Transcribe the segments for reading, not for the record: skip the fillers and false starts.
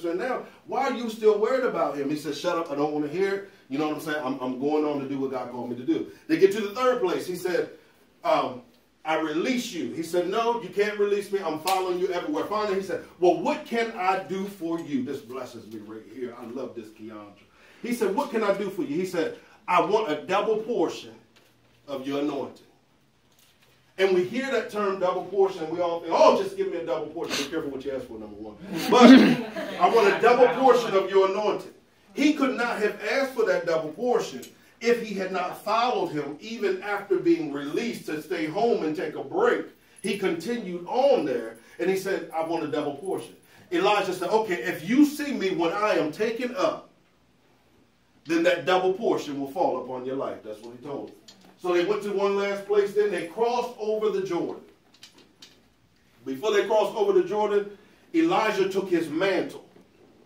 ministering now. Why are you still worried about him? He said, shut up, I don't want to hear it. You know what I'm saying? I'm going on to do what God called me to do. They get to the third place. He said, I release you. He said, no, you can't release me. I'm following you everywhere. Finally, he said, well, what can I do for you? This blesses me right here. I love this, Keandra. He said, what can I do for you? He said, I want a double portion of your anointing. And we hear that term double portion, and we all think, oh, just give me a double portion. Be careful what you ask for, number one. But I want a double portion of your anointing. He could not have asked for that double portion if he had not followed him even after being released to stay home and take a break. He continued on there, and he said, I want a double portion. Elijah said, okay, if you see me when I am taken up, then that double portion will fall upon your life. That's what he told him. So they went to one last place. Then they crossed over the Jordan. Before they crossed over the Jordan, Elijah took his mantle.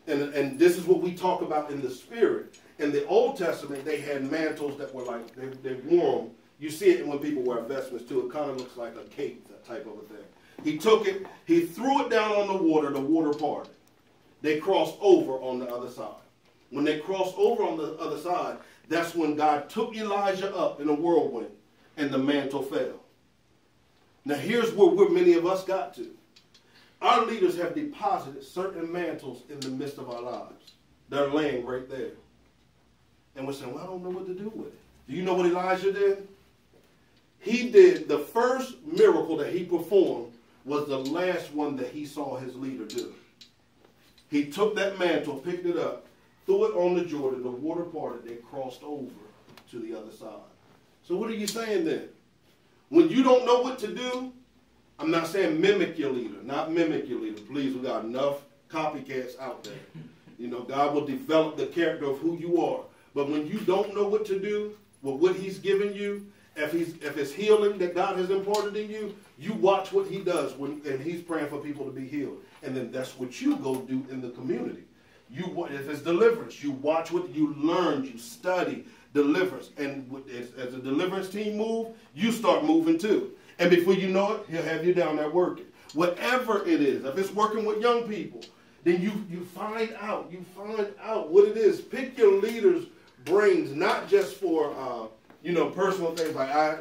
And this is what we talk about in the spirit. In the Old Testament, they had mantles that were like, they wore them. You see it when people wear vestments too. It kind of looks like a cape, that type of a thing. He took it, he threw it down on the water parted. They crossed over on the other side. When they crossed over on the other side, that's when God took Elijah up in a whirlwind and the mantle fell. Now here's where many of us got to. Our leaders have deposited certain mantles in the midst of our lives. They're laying right there. And we're saying, well, I don't know what to do with it. Do you know what Elijah did? He did the first miracle that he performed was the last one that he saw his leader do. He took that mantle, picked it up, threw it on the Jordan, the water parted, they crossed over to the other side. So what are you saying then? When you don't know what to do, I'm not saying mimic your leader, not mimic your leader. Please, we got enough copycats out there. You know, God will develop the character of who you are. But when you don't know what to do with what he's given you, if it's healing that God has imparted in you, you watch what he does and he's praying for people to be healed. And then that's what you go do in the community. If it's deliverance, you watch what you learn, you study deliverance. And as the deliverance team move, you start moving too. And before you know it, he'll have you down there working. Whatever it is, if it's working with young people, then you find out what it is. Pick your leaders' brains, not just for personal things like I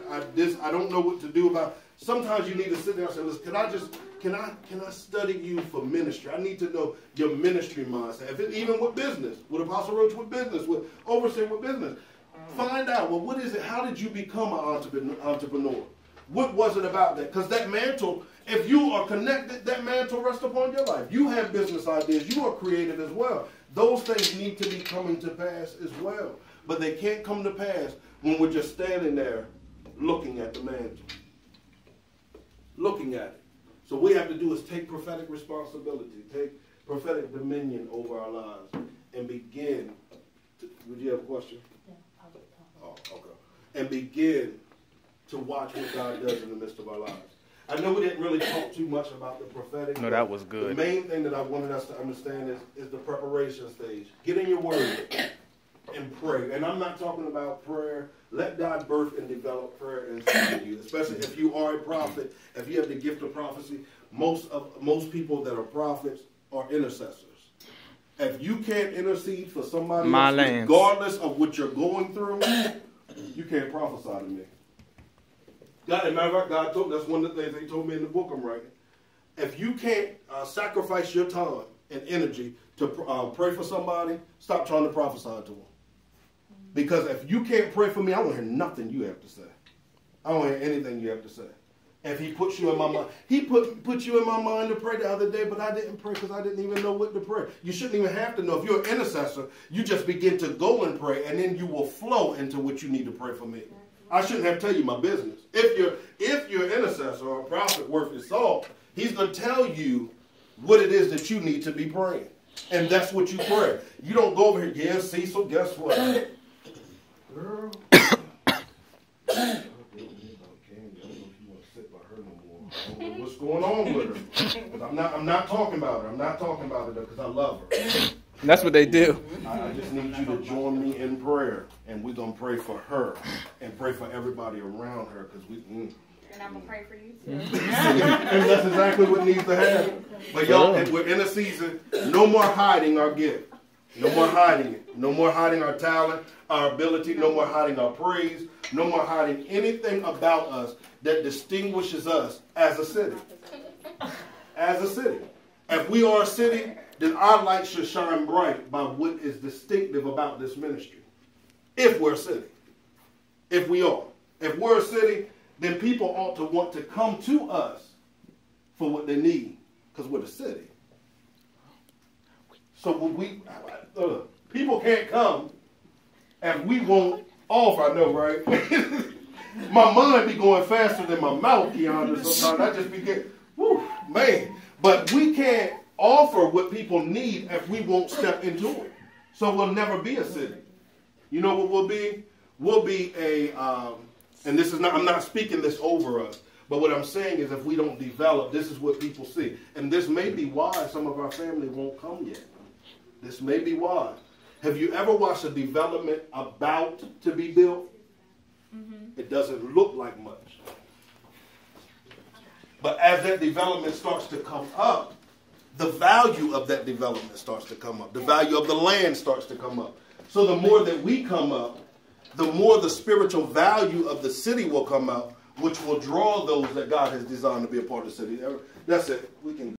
don't know what to do about. Sometimes you need to sit down and say, listen, can I study you for ministry? I need to know your ministry mindset. If it, even with business, with Apostle Roach with business, with overseer with business, find out, well, what is it? How did you become an entrepreneur? What was it about that? Because that mantle, if you are connected, that mantle rests upon your life. You have business ideas. You are creative as well. Those things need to be coming to pass as well. But they can't come to pass when we're just standing there looking at the mantle. Looking at it. So what we have to do is take prophetic responsibility, take prophetic dominion over our lives, and begin. Would you have a question? Yeah, I would talk. Oh, okay. And begin to watch what God does in the midst of our lives. I know we didn't really talk too much about the prophetic. No, that was good. The main thing that I wanted us to understand is the preparation stage. Get in your word and pray. And I'm not talking about prayer. Let God birth and develop prayer inside of you, especially if you are a prophet, if you have the gift of prophecy. Most people that are prophets are intercessors. If you can't intercede for somebody else, regardless of what you're going through, you can't prophesy to me. God, as a matter of fact, God told, that's one of the things he told me in the book I'm writing. If you can't sacrifice your time and energy to pray for somebody, stop trying to prophesy to them. Because if you can't pray for me, I don't hear nothing you have to say. I don't hear anything you have to say. If he puts you in my mind, he put you in my mind to pray the other day, but I didn't pray because I didn't even know what to pray. You shouldn't even have to know. If you're an intercessor, you just begin to go and pray, and then you will flow into what you need to pray for me. I shouldn't have to tell you my business. If you're an intercessor or a prophet worth his salt, he's going to tell you what it is that you need to be praying. And that's what you pray. You don't go over here, yeah, Cecil, guess what? Girl. What's going on with her? I'm not talking about her. I'm not talking about her because I love her. That's what they do. I just need you to join me in prayer, and we're going to pray for her and pray for everybody around her because And I'm going to pray for you too. And that's exactly what needs to happen. But y'all, we're in a season, no more hiding our gift. No more hiding it. No more hiding our talent, our ability. No more hiding our praise. No more hiding anything about us that distinguishes us as a city. As a city. If we are a city, then our light should shine bright by what is distinctive about this ministry. If we're a city. If we are. If we're a city, then people ought to want to come to us for what they need. Because we're the city. So when people can't come and we won't offer. I know, right? My mind be going faster than my mouth, Keandra, sometimes. I just be getting, whew, man. But we can't offer what people need if we won't step into it. So we'll never be a city. You know what we'll be? We'll be a, and this is not, I'm not speaking this over us, but what I'm saying is if we don't develop, this is what people see. And this may be why some of our family won't come yet. This may be why. Have you ever watched a development about to be built? Mm-hmm. It doesn't look like much. But as that development starts to come up, the value of that development starts to come up. The value of the land starts to come up. So the more that we come up, the more the spiritual value of the city will come out, which will draw those that God has designed to be a part of the city. That's it. We can